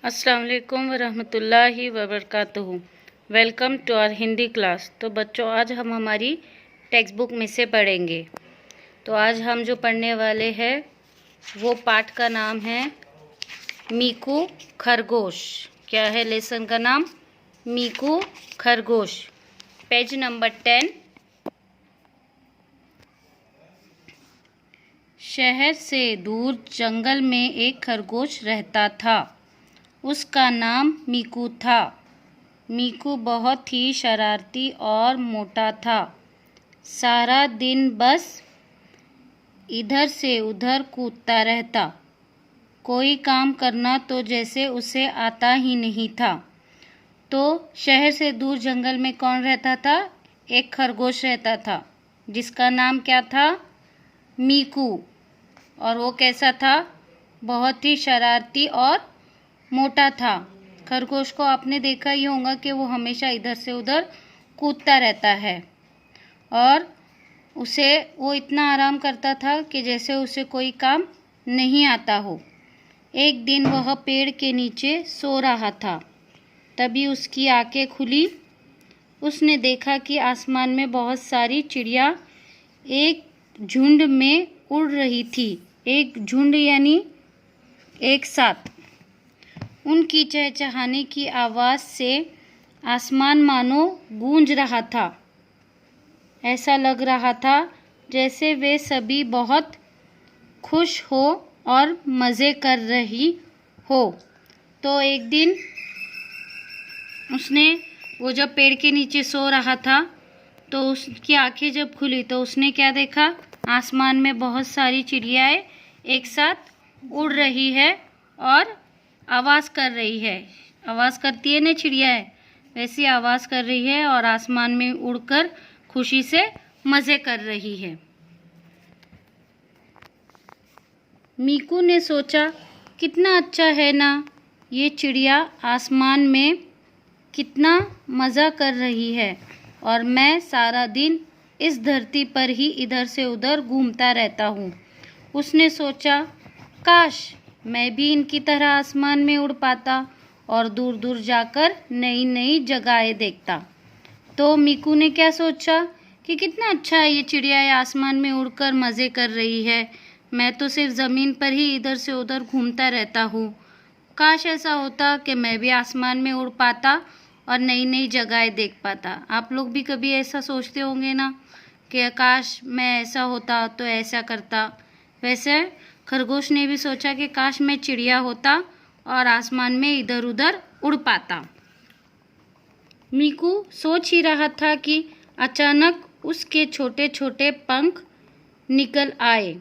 अस्सलाम वालेकुम वरहमतुल्लाहि वबरकातुहू। Welcome to our Hindi class. तो बच्चों, आज हम हमारी टेक्स्ट बुक में से पढ़ेंगे। तो आज हम जो पढ़ने वाले हैं वो पाठ का नाम है मीकू खरगोश। क्या है लेसन का नाम? मीकू खरगोश। Page number 10। शहर से दूर जंगल में एक खरगोश रहता था। उसका नाम मीकू था। मीकू बहुत ही शरारती और मोटा था। सारा दिन बस इधर से उधर कूदता रहता। कोई काम करना तो जैसे उसे आता ही नहीं था। तो शहर से दूर जंगल में कौन रहता था? एक खरगोश रहता था जिसका नाम क्या था? मीकू। और वो कैसा था? बहुत ही शरारती और मोटा था। खरगोश को आपने देखा ही होगा कि वो हमेशा इधर से उधर कूदता रहता है और वो इतना आराम करता था कि जैसे उसे कोई काम नहीं आता हो। एक दिन वह पेड़ के नीचे सो रहा था। तभी उसकी आंखें खुली। उसने देखा कि आसमान में बहुत सारी चिड़िया एक झुंड में उड़ रही थी। एक झुंड यानी एक साथ। उनकी चहचहाने की आवाज़ से आसमान मानो गूंज रहा था। ऐसा लग रहा था जैसे वे सभी बहुत खुश हो और मज़े कर रही हो। तो एक दिन वो जब पेड़ के नीचे सो रहा था तो उसकी आंखें जब खुली तो उसने क्या देखा? आसमान में बहुत सारी चिड़ियाएँ एक साथ उड़ रही है और आवाज़ कर रही है। आवाज़ करती है ना चिड़ियाएँ, वैसी आवाज़ कर रही है और आसमान में उड़कर खुशी से मज़े कर रही है। मीकू ने सोचा, कितना अच्छा है ना, ये चिड़िया आसमान में कितना मज़ा कर रही है और मैं सारा दिन इस धरती पर ही इधर से उधर घूमता रहता हूँ। उसने सोचा, काश मैं भी इनकी तरह आसमान में उड़ पाता और दूर दूर जाकर नई नई जगहें देखता। तो मीकू ने क्या सोचा कि कितना अच्छा है, ये चिड़िया आसमान में उड़कर मज़े कर रही है। मैं तो सिर्फ ज़मीन पर ही इधर से उधर घूमता रहता हूँ। काश ऐसा होता कि मैं भी आसमान में उड़ पाता और नई नई जगहें देख पाता। आप लोग भी कभी ऐसा सोचते होंगे ना कि काश मैं ऐसा होता तो ऐसा करता। वैसे खरगोश ने भी सोचा कि काश मैं चिड़िया होता और आसमान में इधर उधर उड़ पाता। मीकू सोच ही रहा था कि अचानक उसके छोटे छोटे पंख निकल आए।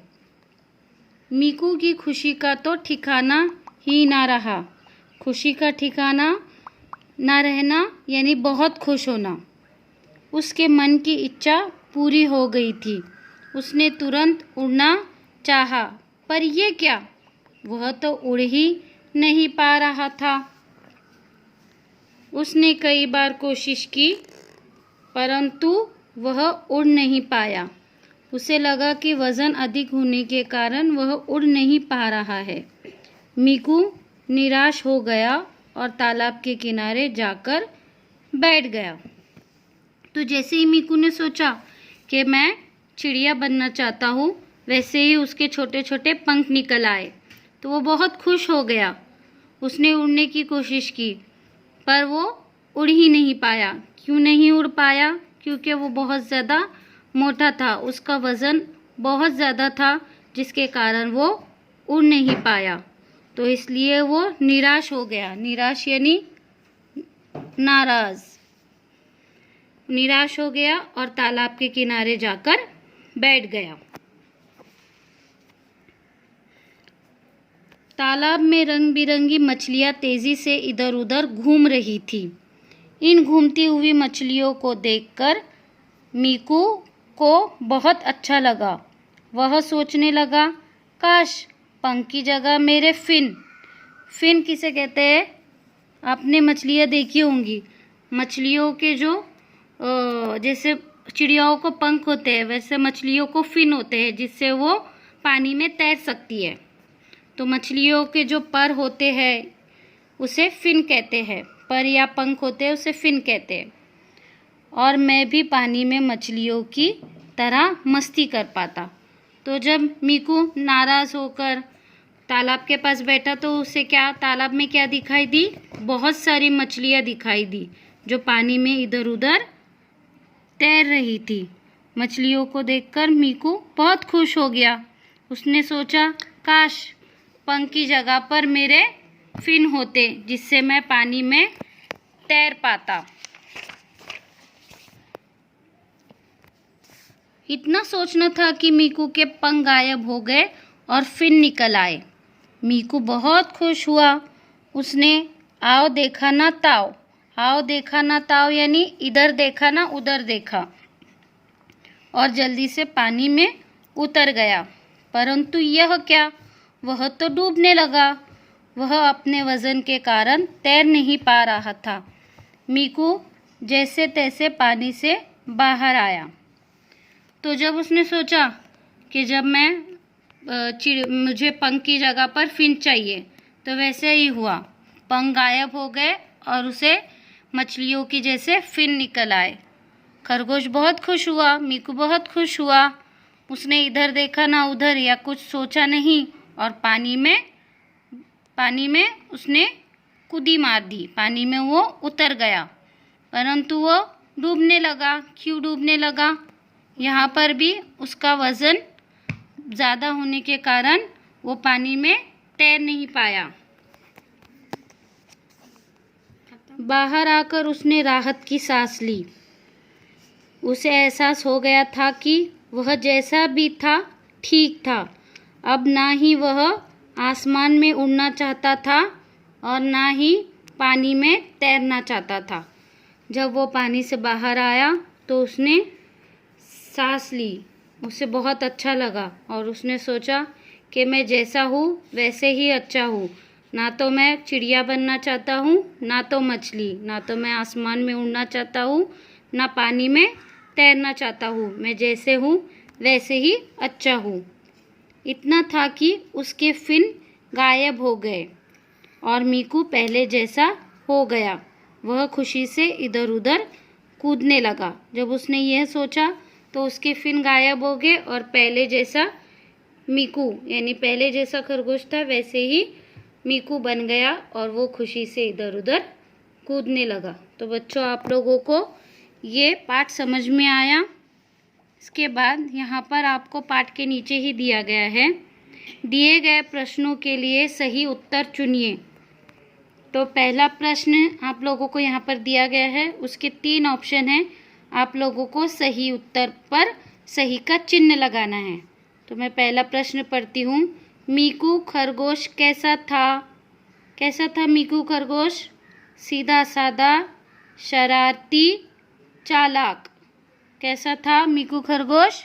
मीकू की खुशी का तो ठिकाना ही ना रहा। खुशी का ठिकाना ना रहना यानी बहुत खुश होना। उसके मन की इच्छा पूरी हो गई थी। उसने तुरंत उड़ना चाहा, पर ये क्या? वह तो उड़ ही नहीं पा रहा था। उसने कई बार कोशिश की परंतु वह उड़ नहीं पाया। उसे लगा कि वज़न अधिक होने के कारण वह उड़ नहीं पा रहा है। मीकू निराश हो गया और तालाब के किनारे जाकर बैठ गया। तो जैसे ही मीकू ने सोचा कि मैं चिड़िया बनना चाहता हूँ, वैसे ही उसके छोटे छोटे पंख निकल आए। तो वो बहुत खुश हो गया। उसने उड़ने की कोशिश की पर वो उड़ ही नहीं पाया। क्यों नहीं उड़ पाया? क्योंकि वो बहुत ज़्यादा मोटा था। उसका वज़न बहुत ज़्यादा था जिसके कारण वो उड़ नहीं पाया। तो इसलिए वो निराश हो गया। निराश यानी नाराज़। निराश हो गया और तालाब के किनारे जाकर बैठ गया। तालाब में रंग बिरंगी मछलियाँ तेज़ी से इधर उधर घूम रही थी। इन घूमती हुई मछलियों को देखकर मीकू को बहुत अच्छा लगा। वह सोचने लगा, काश पंख की जगह मेरे फिन। फिन किसे कहते हैं? आपने मछलियाँ देखी होंगी। मछलियों के जो जैसे चिड़ियाओं को पंख होते हैं वैसे मछलियों को फिन होते हैं जिससे वो पानी में तैर सकती है। तो मछलियों के जो पर होते हैं उसे फिन कहते हैं। पर या पंख होते हैं उसे फिन कहते हैं। और मैं भी पानी में मछलियों की तरह मस्ती कर पाता। तो जब मीकू नाराज़ होकर तालाब के पास बैठा तो उसे क्या तालाब में क्या दिखाई दी? बहुत सारी मछलियाँ दिखाई दी जो पानी में इधर उधर तैर रही थी। मछलियों को देखकर मीकू बहुत खुश हो गया। उसने सोचा, काश पंख की जगह पर मेरे फिन होते जिससे मैं पानी में तैर पाता। इतना सोचना था कि मीकू के पंख गायब हो गए और फिन निकल आए। मीकू बहुत खुश हुआ। उसने आओ देखा ना ताओ, आओ देखा ना ताओ यानी इधर देखा ना उधर देखा और जल्दी से पानी में उतर गया। परंतु यह क्या, वह तो डूबने लगा। वह अपने वजन के कारण तैर नहीं पा रहा था। मीकू जैसे तैसे पानी से बाहर आया। तो जब उसने सोचा कि जब मैं मुझे पंख की जगह पर फिन चाहिए, तो वैसे ही हुआ। पंख गायब हो गए और उसे मछलियों की जैसे फिन निकल आए। खरगोश बहुत खुश हुआ, मीकू बहुत खुश हुआ। उसने इधर देखा ना उधर या कुछ सोचा नहीं और पानी में उसने कूदी मार दी। पानी में वो उतर गया, परंतु वो डूबने लगा। क्यों डूबने लगा? यहाँ पर भी उसका वज़न ज़्यादा होने के कारण वो पानी में तैर नहीं पाया। बाहर आकर उसने राहत की सांस ली। उसे एहसास हो गया था कि वह जैसा भी था ठीक था। अब ना ही वह आसमान में उड़ना चाहता था और ना ही पानी में तैरना चाहता था। जब वो पानी से बाहर आया तो उसने सांस ली। उसे बहुत अच्छा लगा और उसने सोचा कि मैं जैसा हूँ वैसे ही अच्छा हूँ। ना तो मैं चिड़िया बनना चाहता हूँ, ना तो मछली, ना तो मैं आसमान में उड़ना चाहता हूँ, ना पानी में तैरना चाहता हूँ। मैं जैसे हूँ वैसे ही अच्छा हूँ। इतना था कि उसके फिन गायब हो गए और मीकू पहले जैसा हो गया। वह खुशी से इधर उधर कूदने लगा। जब उसने यह सोचा तो उसके फिन गायब हो गए और पहले जैसा मीकू यानी पहले जैसा खरगोश था वैसे ही मीकू बन गया और वो खुशी से इधर उधर कूदने लगा। तो बच्चों, आप लोगों को ये पाठ समझ में आया? इसके बाद यहाँ पर आपको पाठ के नीचे ही दिया गया है, दिए गए प्रश्नों के लिए सही उत्तर चुनिए। तो पहला प्रश्न आप लोगों को यहाँ पर दिया गया है, उसके 3 ऑप्शन हैं। आप लोगों को सही उत्तर पर सही का चिन्ह लगाना है। तो मैं पहला प्रश्न पढ़ती हूँ। मीकू खरगोश कैसा था? कैसा था मीकू खरगोश? सीधा साधा, शरारती, चालाक। कैसा था मीकू खरगोश?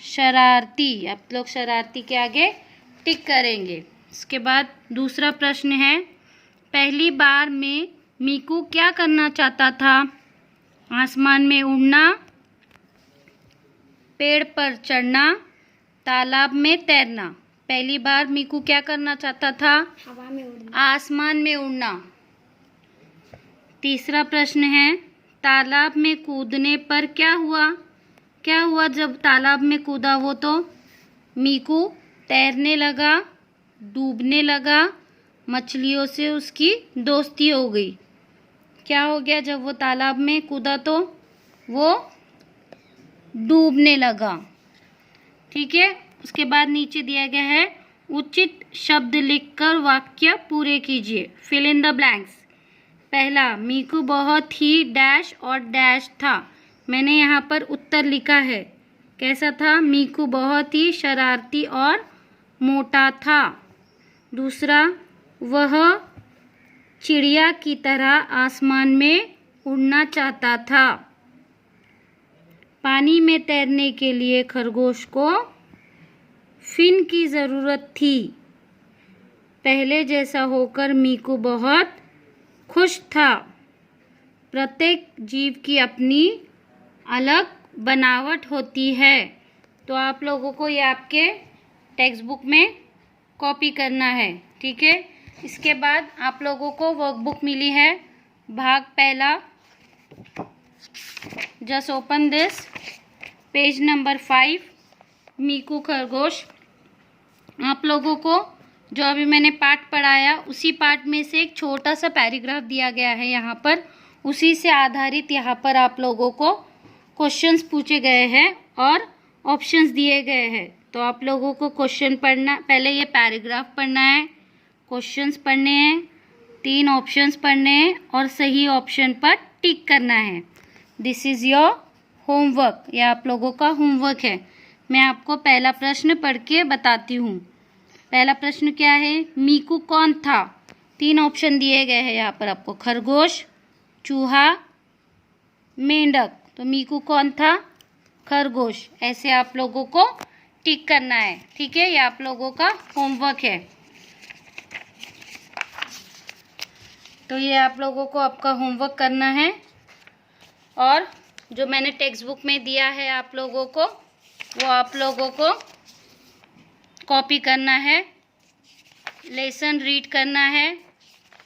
शरारती। आप लोग शरारती के आगे टिक करेंगे। इसके बाद दूसरा प्रश्न है, पहली बार में मीकू क्या करना चाहता था? आसमान में उड़ना, पेड़ पर चढ़ना, तालाब में तैरना। पहली बार मीकू क्या करना चाहता था? हवा में उड़ना, आसमान में उड़ना। तीसरा प्रश्न है, तालाब में कूदने पर क्या हुआ? क्या हुआ जब तालाब में कूदा वो? तो मीकू तैरने लगा, डूबने लगा, मछलियों से उसकी दोस्ती हो गई। क्या हो गया जब वो तालाब में कूदा? तो वो डूबने लगा। ठीक है। उसके बाद नीचे दिया गया है, उचित शब्द लिखकर वाक्य पूरे कीजिए। Fill in the blanks. पहला, मीकू बहुत ही डैश और डैश था। मैंने यहाँ पर उत्तर लिखा है। कैसा था? मीकू बहुत ही शरारती और मोटा था। दूसरा, वह चिड़िया की तरह आसमान में उड़ना चाहता था। पानी में तैरने के लिए खरगोश को फिन की ज़रूरत थी। पहले जैसा होकर मीकू बहुत खुश था। प्रत्येक जीव की अपनी अलग बनावट होती है। तो आप लोगों को ये आपके टेक्स्ट बुक में कॉपी करना है। ठीक है। इसके बाद आप लोगों को वर्कबुक मिली है, भाग पहला। Just open this, page number 5, मीकू खरगोश। आप लोगों को जो अभी मैंने पार्ट पढ़ाया उसी पार्ट में से एक छोटा सा पैराग्राफ दिया गया है यहाँ पर, उसी से आधारित यहाँ पर आप लोगों को क्वेश्चंस पूछे गए हैं और ऑप्शंस दिए गए हैं। तो आप लोगों को क्वेश्चन पढ़ना, पहले ये पैराग्राफ पढ़ना है, क्वेश्चंस पढ़ने हैं, 3 ऑप्शंस पढ़ने हैं और सही ऑप्शन पर टिक करना है। दिस इज़ योर होमवर्क, यह आप लोगों का होमवर्क है। मैं आपको पहला प्रश्न पढ़ के बताती हूँ। पहला प्रश्न क्या है? मीकू कौन था? 3 ऑप्शन दिए गए हैं यहाँ पर आपको, खरगोश, चूहा, मेंढक। तो मीकू कौन था? खरगोश। ऐसे आप लोगों को टिक करना है, ठीक है? ये आप लोगों का होमवर्क है। तो ये आप लोगों को आपका होमवर्क करना है और जो मैंने टेक्स्ट बुक में दिया है आप लोगों को, वो आप लोगों को कॉपी करना है, लेसन रीड करना है।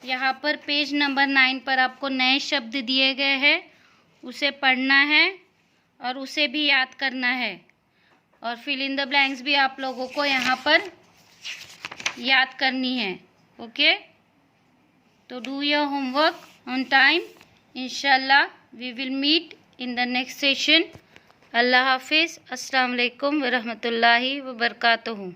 यहाँ पर पेज नंबर 9 पर आपको नए शब्द दिए गए हैं, उसे पढ़ना है और उसे भी याद करना है। और फिल इन द ब्लैंक्स भी आप लोगों को यहाँ पर याद करनी है। ओके, तो do your homework on time. इंशाल्लाह we will meet in the next session. अल्लाह हाफिज़। अस्सलाम वालेकुम व रहमतुल्लाहि व बरकातुहू।